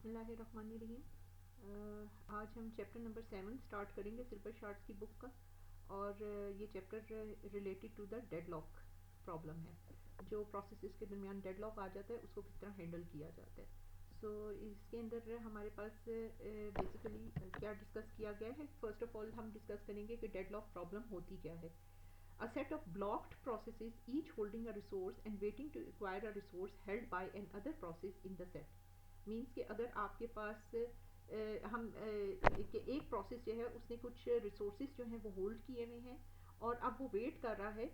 बिस्मिल्लाहिर्रहमानिर्रहीम। आज हम चैप्टर नंबर 7 स्टार्ट करेंगे सिल्वर शार्ट्स की बुक का, और ये chapter related to the deadlock problem है। जो प्रोसेसेस के दरमियान डेडलॉक आ जाता है उसको किस तरह हैंडल किया जाता है। सो इसके अंदर हमारे पास बेसिकली क्या डिस्कस किया गया है। फर्स्ट ऑफ ऑल हम डिस्कस करेंगे कि डेडलॉक प्रॉब्लम होती क्या है। A set of blocked processes, each holding a resource and waiting to acquire a resource held by another process in the set. Means कि अगर आपके पास एक प्रोसेस जो है उसने कुछ रिसोर्सेज जो हैं वो होल्ड किए हुए हैं, और अब वो वेट कर रहा है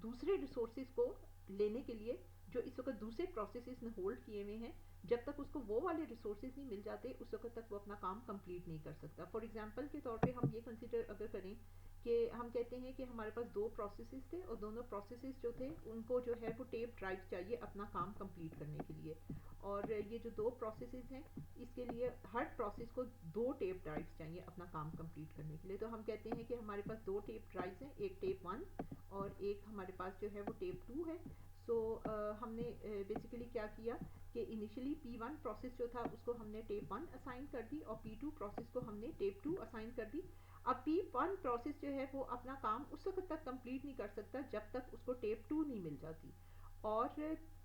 दूसरे रिसोर्सेज को लेने के लिए जो इस वक्त दूसरे प्रोसेसेस ने होल्ड किए हुए हैं। जब तक उसको वो वाले रिसोर्सेज नहीं मिल जाते उस वक्त तक वो अपना काम कंप्लीट नहीं कर सकता। फॉर एग्जांपल के तौर पे हम ये कंसिडर अगर करें कि हम कहते हैं कि हमारे पास दो प्रोसेसेस थे और दोनों प्रोसेसेस जो थे उनको जो है वो टेप ड्राइव चाहिए अपना काम कंप्लीट करने के लिए। और ये जो दो प्रोसेसेस हैं इसके लिए हर प्रोसेस को दो टेप ड्राइव्स चाहिए अपना काम कंप्लीट करने के लिए। तो हम कहते हैं कि हमारे पास दो टेप ड्राइव्स हैं, एक टेप 1 और एक हमारे पास जो है वो टेप 2 है। सो हमने बेसिकली क्या किया कि इनिशियली P1 प्रोसेस जो था उसको हमने टेप 1 असाइन कर दी और P2 प्रोसेस को हमने टेप 2 असाइन कर दी। अब P1 प्रोसेस जो है वो अपना काम उस वक्त तक कंप्लीट नहीं कर सकता जब तक उसको टेप 2 नहीं मिल जाती, और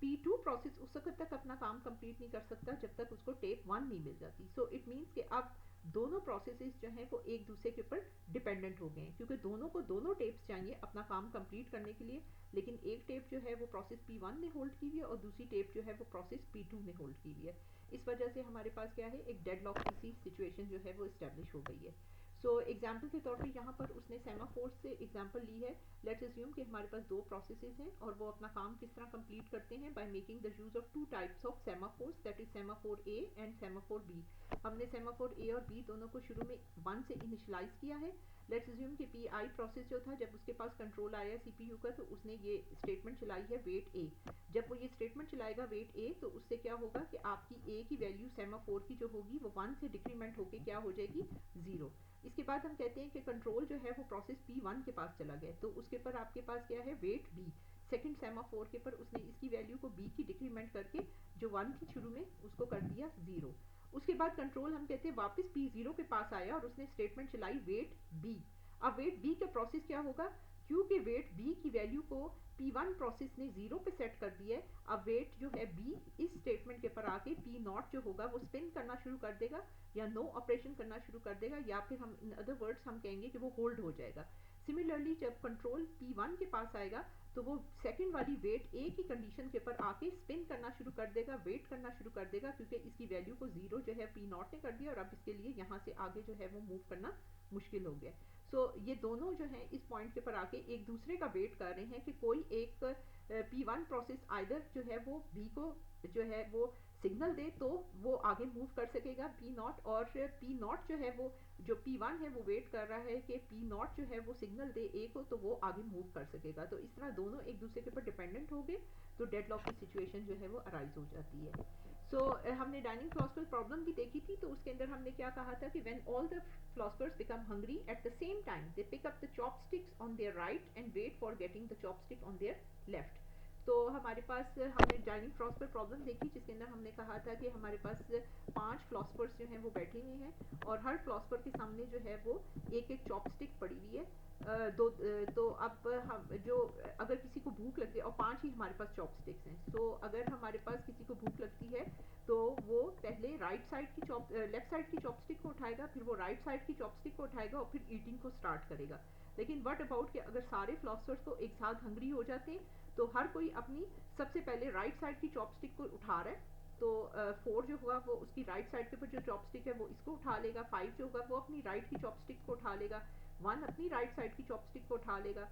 P2 प्रोसेस उस वक्त तक अपना काम कंप्लीट नहीं कर सकता जब तक उसको टेप 1 नहीं मिल जाती। सो इट मीन्स कि अब दोनों प्रोसेसेस जो हैं वो एक दूसरे के ऊपर डिपेंडेंट हो गए हैं, क्योंकि दोनों को दोनों टेप्स चाहिए अपना काम कंप्लीट करने के लिए। लेकिन एक टेप जो है वो प्रोसेस P1 ने होल्ड की हुई है और दूसरी टेप जो है वो प्रोसेस P2 ने होल्ड की हुई है। इस वजह से हमारे पास क्या है, एक डेडलॉक की सी सिचुएशन जो है वो इस्टेब्लिश हो गई है। सो एग्जाम्पल के तौर पे यहाँ पर उसने सेमाफोर से एग्जाम्पल ली है। लेट्स अज्यूम कि हमारे पास दो प्रोसेसेस हैं और वो अपना काम किस तरह कंप्लीट करते हैं, by making the use of two types of semaphores, that is semaphore A and semaphore B. हमने सेमाफोर ए और बी दोनों को शुरू में 1 से इनिशियलाइज किया है। लेट्स अज्यूम कि पी आई प्रोसेस जो था जब उसके पास कंट्रोल आया CPU का तो उसने ये स्टेटमेंट चलाई है वेट ए। जब वो ये स्टेटमेंट चलाएगा वेट ए तो उससे क्या होगा कि आपकी ए की वैल्यू सेमाफोर की जो होगी वो 1 से डिक्रीमेंट होकर क्या हो जाएगी, 0। इसके बाद हम कहते हैं कि कंट्रोल जो है वो प्रोसेस P1 के पास चला गया, तो उसके पर आपके पास क्या है, वेट B। सेकंड सेमाफोर के पर उसने इसकी वैल्यू को B की डिक्रीमेंट करके जो 1 थी शुरू में उसको कर दिया 0। उसके बाद कंट्रोल हम कहते हैं वापस P0 के पास आया और उसने स्टेटमेंट चलाई वेट B। अब वेट B का प्रोसेस क्या होगा, क्योंकि वेट B की वैल्यू को P1 प्रोसेस ने 0 पे सेट कर दिया है। अब वेट जो है B इस स्टेटमेंट के पर आके P0 जो होगा वो स्पिन करना शुरू कर देगा या नो ऑपरेशन करना शुरू कर देगा, या फिर हम इन अदर वर्ड्स हम कहेंगे कि वो होल्ड हो जाएगा। सिमिलरली जब कंट्रोल P1 के पास आएगा तो वो सेकंड वाली वेट ए की कंडीशन के ऊपर आके स्पिन करना शुरू कर देगा, वेट करना शुरू कर देगा, क्योंकि इसकी वैल्यू को 0 जो है P0 ने कर दिया और अब इसके लिए यहाँ से आगे जो है वो मूव करना मुश्किल हो गया। सो ये दोनों जो हैं इस पॉइंट के ऊपर आके एक दूसरे का वेट कर रहे हैं कि कोई एक P1 प्रोसेस आइदर जो है वो B को जो है वो सिग्नल दे तो वो आगे मूव कर सकेगा P0, और P0 जो है वो जो P1 है वो वेट कर रहा है कि P0 जो है वो सिग्नल दे A को तो वो आगे मूव कर सकेगा। तो इस तरह दोनों एक दूसरे के ऊपर डिपेंडेंट हो गए, तो डेडलॉक की सिचुएशन जो है वो अराइज हो जाती है। सो हमने डाइनिंग फिलोसफर प्रॉब्लम भी देखी थी, तो उसके अंदर हमने क्या कहा था कि when all the philosophers become hungry at the same time they pick up the chopsticks on their right and wait for getting the chopstick on their left। तो हमारे पास हमने डाइनिंग फिलोसफर प्रॉब्लम देखी जिसके अंदर हमने कहा था कि हमारे पास 5 फिलोसफर्स जो हैं वो बैठे हुए हैं और हर फिलोसफर के सामने जो है वो एक एक चॉपस्टिक पड़ी हुई है। तो अब हम जो अगर किसी को भूख लगती है, और 5 ही हमारे पास चॉपस्टिक्स हैं, सो अगर हमारे पास किसी को भूख लगती है तो वो पहले लेफ्ट साइड की चॉपस्टिक को उठाएगा, फिर वो राइट साइड की चॉपस्टिक को उठाएगा और फिर ईटिंग को स्टार्ट करेगा। लेकिन व्हाट अबाउट कि अगर सारे फिलोसफर्स को एक साथ हंग्री हो जाते हैं तो हर कोई अपनी सबसे पहले राइट साइड की चॉपस्टिक को उठा रहा है। तो 4 जो होगा वो उसकी राइट साइड के ऊपर जो चॉपस्टिक है वो इसको उठा लेगा, 5 जो होगा वो अपनी राइट की चॉपस्टिक को उठा लेगा, 1 अपनी राइट साइड की चॉपस्टिक को उठा लेगा,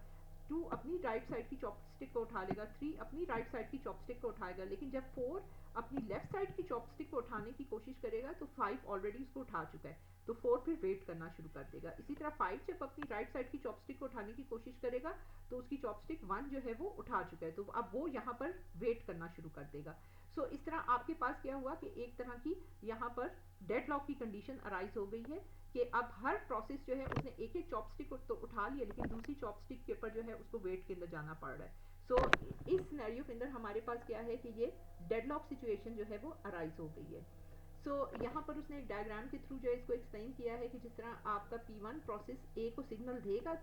2 अपनी राइट साइड की चॉपस्टिक को उठा लेगा, 3 अपनी राइट साइड की चॉपस्टिक को उठाएगा। लेकिन जब 4 अपनी लेफ्ट साइड की चॉपस्टिक को उठाने की कोशिश करेगा तो 5 ऑलरेडी उसको उठा चुका है, तो 4 फिर वेट करना शुरू कर देगा। इसी तरह 5 जब अपनी राइट साइड की चॉपस्टिक को उठाने की कोशिश करेगा तो उसकी चॉपस्टिक 1 जो है वो उठा चुका है, तो अब वो यहाँ पर वेट करना शुरू कर देगा। सो इस तरह आपके पास क्या हुआ कि एक तरह की यहाँ पर डेडलॉक की कंडीशन अराइज हो गई है कि अब हर प्रोसेस जो है उसने एक एक चॉपस्टिक तो उठा लिया लेकिन दूसरी चॉपस्टिक के ऊपर जो है उसको वेट के अंदर जाना पड़ रहा है। सो इस सिनेरियो के अंदर हमारे पास क्या है कि ये डेडलॉक सिचुएशन जो है वो अराइज हो गई है। सो यहाँ पर उसने एक डायग्राम के थ्रू जो है इसको एक्सप्लेन किया है कि जिस तरह आपका P1 प्रोसेस A को सिग्नल देगा,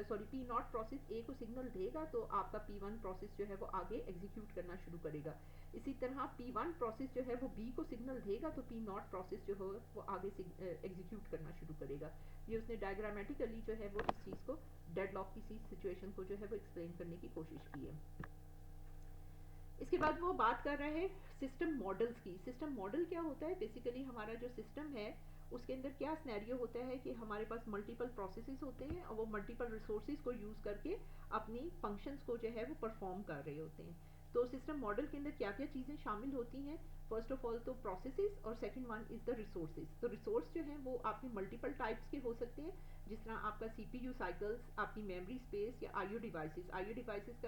सॉरी P0 प्रोसेस A को सिग्नल देगा, तो आपका P1 प्रोसेस जो है वो आगे एग्जीक्यूट करना शुरू करेगा। इसी तरह P1 प्रोसेस जो है वो B को सिग्नल देगा, तो P0 प्रोसेस जो है वो आगे एग्जीक्यूट करना शुरू करेगा। ये उसने डायग्रामेटिकली जो है वो इस चीज़ को, डेडलॉक की सिचुएशन को जो है वो एक्सप्लेन करने की कोशिश की है। इसके बाद वो बात कर रहे हैं सिस्टम मॉडल्स की। सिस्टम मॉडल क्या होता है? बेसिकली हमारा जो सिस्टम है उसके अंदर क्या सिनेरियो होता है कि हमारे पास मल्टीपल प्रोसेसेस होते हैं और वो मल्टीपल रिसोर्सेज को यूज़ करके अपनी फंक्शंस को जो है वो परफॉर्म कर रहे होते हैं। तो सिस्टम मॉडल के अंदर क्या क्या चीज़ें शामिल होती हैं? फर्स्ट ऑफ ऑल तो प्रोसेसेस, और second one is the resources. तो रिसोर्स जो हैं वो आपके मल्टीपल टाइप्स के हो सकते हैं, जिस तरह आपका CPU साइकिल्स, आपकी मेमोरी स्पेस, या IO डिवाइसेस। IO डिवाइसेस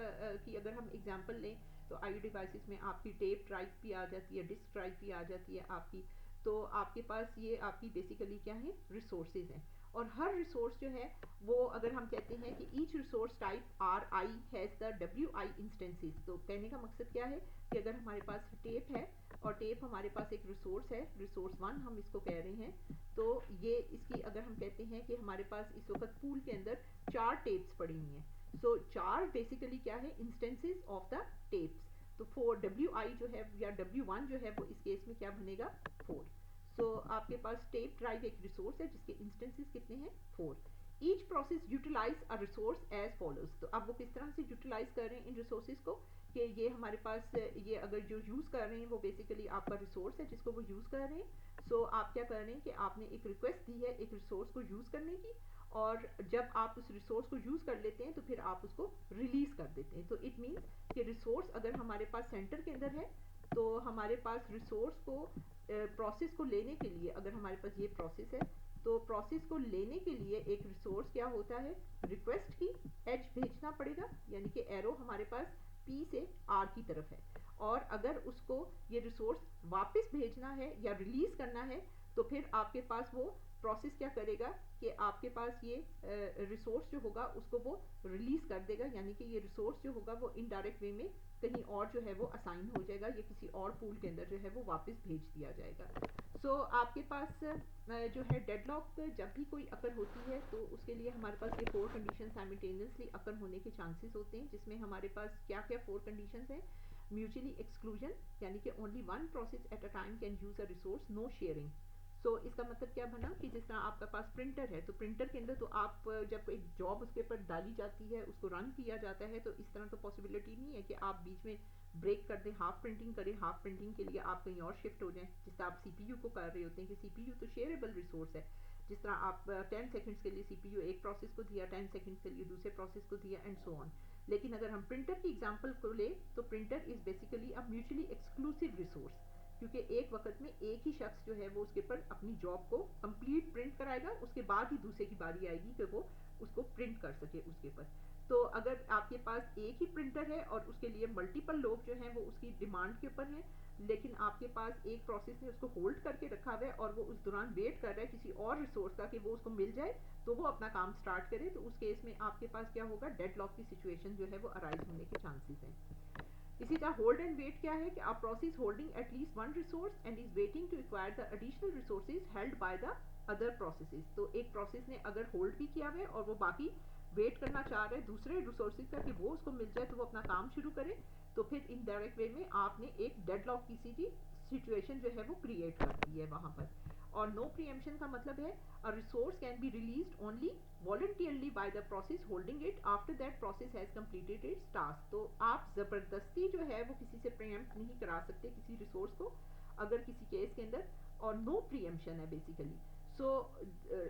की अगर हम एग्जांपल लें तो IO डिवाइसेस में आपकी टेप ड्राइव भी आ जाती है, डिस्क ड्राइव भी आ जाती है आपकी। तो आपके पास ये आपकी बेसिकली क्या है? रिसोर्सेज हैं। और हर रिसोर्स जो है वो, अगर हम कहते हैं कि each resource type RI has the WI instances, तो कहने का मकसद क्या है कि अगर हमारे पास टेप है और टेप हमारे पास एक रिसोर्स है, रिसोर्स 1 हम इसको कह रहे हैं, तो ये इसकी अगर हम कहते हैं कि हमारे पास इस वक्त पूल के अंदर 4 टेप्स पड़ी हुई हैं। सो 4 बेसिकली क्या है? Instances of the tapes. तो 4 WI जो है या W1 जो है वो इस केस में क्या बनेगा? 4। सो आपके पास टेप ड्राइव एक रिसोर्स है जिसके इंस्टेंसेस कितने हैं? 4। Each process utilize a resource as follows. तो अब वो किस तरह से यूटिलाइज कर रहे हैं इन रिसोर्सेज को, कि ये हमारे पास ये अगर जो यूज़ कर रहे हैं वो बेसिकली आपका रिसोर्स है जिसको वो यूज़ कर रहे हैं। सो आप क्या कर रहे हैं कि आपने एक रिक्वेस्ट दी है एक रिसोर्स को यूज़ करने की, और जब आप उस रिसोर्स को यूज़ कर लेते हैं तो फिर आप उसको रिलीज़ कर देते हैं। तो इट मीन्स कि रिसोर्स अगर हमारे पास सेंटर के अंदर है तो हमारे पास रिसोर्स को, प्रोसेस को लेने के लिए, अगर हमारे पास ये प्रोसेस है तो प्रोसेस को लेने के लिए एक रिसोर्स क्या होता है? रिक्वेस्ट की एज भेजना पड़ेगा, यानी कि एरो हमारे पास P से R की तरफ है। और अगर उसको ये रिसोर्स वापस भेजना है या रिलीज़ करना है तो फिर आपके पास वो प्रोसेस क्या करेगा कि आपके पास ये रिसोर्स जो होगा उसको वो रिलीज़ कर देगा, यानी कि ये रिसोर्स जो होगा वो इनडायरेक्ट वे में कहीं और जो है वो असाइन हो जाएगा, या किसी और पूल के अंदर जो है वो वापस भेज दिया जाएगा। सो आपके पास जो है डेडलॉक जब भी कोई अकर होती है तो उसके लिए हमारे पास ये 4 कंडीशन साइमल्टेनियसली अकर होने के चांसेस होते हैं, जिसमें हमारे पास क्या क्या 4 कंडीशंस हैं? म्यूचुअली एक्सक्लूजन, यानी कि only one process at a time can use a resource, no sharing. So इसका मतलब क्या बना कि जिस तरह आपका पास प्रिंटर है तो प्रिंटर के अंदर तो आप जब एक जॉब उसके ऊपर डाली जाती है, उसको रन किया जाता है, तो इस तरह तो पॉसिबिलिटी नहीं है कि आप बीच में ब्रेक कर दें, हाफ प्रिंटिंग करें, हाफ प्रिंटिंग के लिए आप कहीं और शिफ्ट हो जाएं, जिस तरह आप CPU को कर रहे होते हैं कि CPU तो शेयरेबल रिसोर्स है। जिस तरह आप 10 सेकंड्स के लिए CPU एक प्रोसेस को दिया, 10 सेकंड्स के लिए दूसरे प्रोसेस को दिया, एंड सो ऑन। लेकिन अगर हम प्रिंटर की एग्जांपल को ले तो printer is basically a mutually exclusive resource, क्योंकि एक वक्त में एक ही शख्स जो है वो उसके ऊपर अपनी जॉब को कंप्लीट प्रिंट कराएगा, उसके बाद ही दूसरे की बारी आएगी कि वो उसको प्रिंट कर सके उसके ऊपर। तो अगर आपके पास एक ही प्रिंटर है और उसके लिए मल्टीपल लोग जो हैं वो उसकी डिमांड के ऊपर हैं, लेकिन आपके पास एक प्रोसेस ने उसको होल्ड करके रखा हुआ है और वो उस दौरान वेट कर रहा है किसी और रिसोर्स का कि वो उसको मिल जाए तो वो अपना काम स्टार्ट करे, तो उस केस में आपके पास क्या होगा? डेडलॉक की सिचुएशन जो है वो अराइज होने के चांसेस हैं। इसी तरह होल्ड एंड वेट क्या है कि a process holding at least one resource and is waiting to acquire the additional resources held by the other processes। तो एक प्रोसेस ने अगर होल्ड भी किया हुआ है और वो बाकी वेट करना चाह रहे हैं दूसरे रिसोर्सेज का कि वो उसको मिल जाए तो वो अपना काम शुरू करे, तो फिर इनडायरेक्ट वे में आपने एक डेडलॉक की सी सिचुएशन जो है वो क्रिएट कर दी है वहाँ पर। और नो प्रीएम्पशन का मतलब है a resource can be released only voluntarily by the process holding it after that process has completed its task। तो आप ज़बरदस्ती जो है वो किसी से प्रीएम्प्ट नहीं करा सकते किसी रिसोर्स को अगर किसी केस के अंदर, और नो प्रीएम्पशन है बेसिकली। सो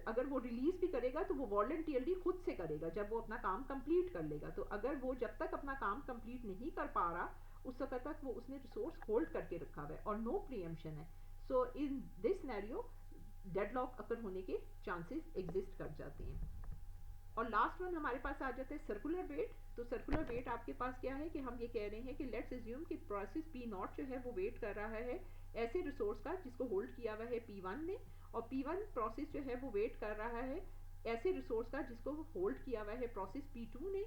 अगर वो रिलीज भी करेगा तो वो वॉलंटियरली खुद से करेगा जब वो अपना काम कंप्लीट कर लेगा। तो अगर वो जब तक अपना काम कंप्लीट नहीं कर पा रहा उस वक्त तक वो उसने रिसोर्स होल्ड करके रखा हुआ है और नो प्रीएम्पशन है। सो इन दिस सिनेरियो डेडलॉक अकर होने के चांसेस एग्जिस्ट कर जाते हैं। और लास्ट वन हमारे पास आ जाता है सर्कुलर वेट। तो सर्कुलर वेट आपके पास क्या है कि हम ये कह रहे हैं कि लेट्स अज्यूम कि प्रोसेस P0 जो है वो वेट कर रहा है ऐसे रिसोर्स का जिसको होल्ड किया हुआ है P1 ने, और P1 प्रोसेस जो है वो वेट कर रहा है ऐसे रिसोर्स का जिसको होल्ड किया हुआ है प्रोसेस P2 ने,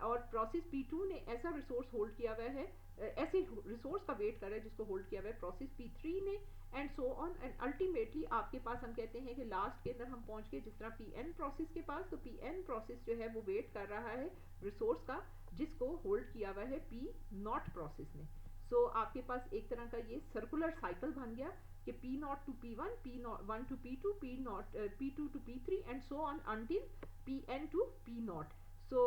और प्रोसेस P2 ने ऐसा रिसोर्स होल्ड किया हुआ है, ऐसे रिसोर्स का वेट कर रहा है जिसको होल्ड किया हुआ है प्रोसेस P3 ने, and so on, and ultimately आपके पास हम कहते हैं कि लास्ट के अंदर हम पहुंच गए जिस तरह पी एन प्रोसेस के पास, तो पी एन प्रोसेस जो है वो वेट कर रहा है रिसोर्स का जिसको होल्ड किया हुआ है पी नॉट प्रोसेस ने। सो आपके पास एक तरह का ये सर्कुलर साइकिल बन गया कि P naught to P one, P naught one to P two, P naught P two to P three, and so on until pn to p naught. So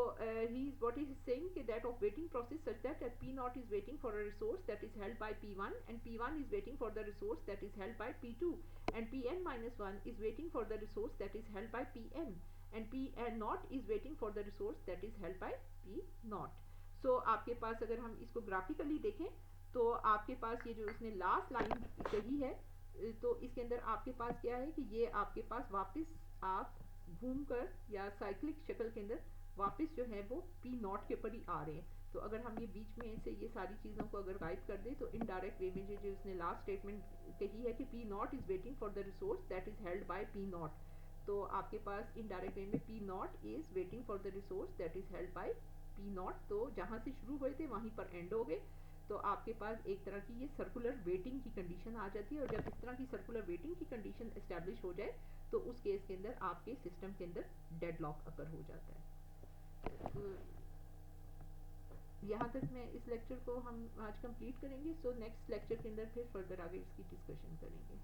what he is saying that of waiting process such that p naught is waiting for a resource that is held by p1, and p1 is waiting for the resource that is held by p2, and pn minus 1 is waiting for the resource that is held by pn, and pn naught is waiting for the resource that is held by p naught. So आपके पास अगर हम इसको graphically देखें तो आपके पास ये जो इसने लास्ट लाइन कही है, तो इसके अंदर आपके पास क्या है कि ये आपके पास वापस आप घूमकर या साइक्लिक शक्ल के अंदर वापस जो है वो पी नॉट के ऊपर ही आ रहे हैं। तो अगर हम ये बीच में से ये सारी चीज़ों को अगर गाइड कर दें तो इनडायरेक्ट वे में जो इसने लास्ट स्टेटमेंट कही है कि P not is waiting for the resource that is held by P not, तो आपके पास इनडायरेक्ट वे में P not is waiting for the resource that is held by P not, तो जहाँ से शुरू हुए थे वहीं पर एंड हो गए। तो आपके पास एक तरह की ये सर्कुलर वेटिंग की कंडीशन आ जाती है, और जब इस तरह की सर्कुलर वेटिंग की कंडीशन एस्टेब्लिश हो जाए तो उस केस के अंदर आपके सिस्टम के अंदर डेडलॉक अकर हो जाता है। तो यहाँ तक मैं इस लेक्चर को हम आज कंप्लीट करेंगे। सो नेक्स्ट लेक्चर के अंदर फिर फर्दर आगे इसकी डिस्कशन करेंगे।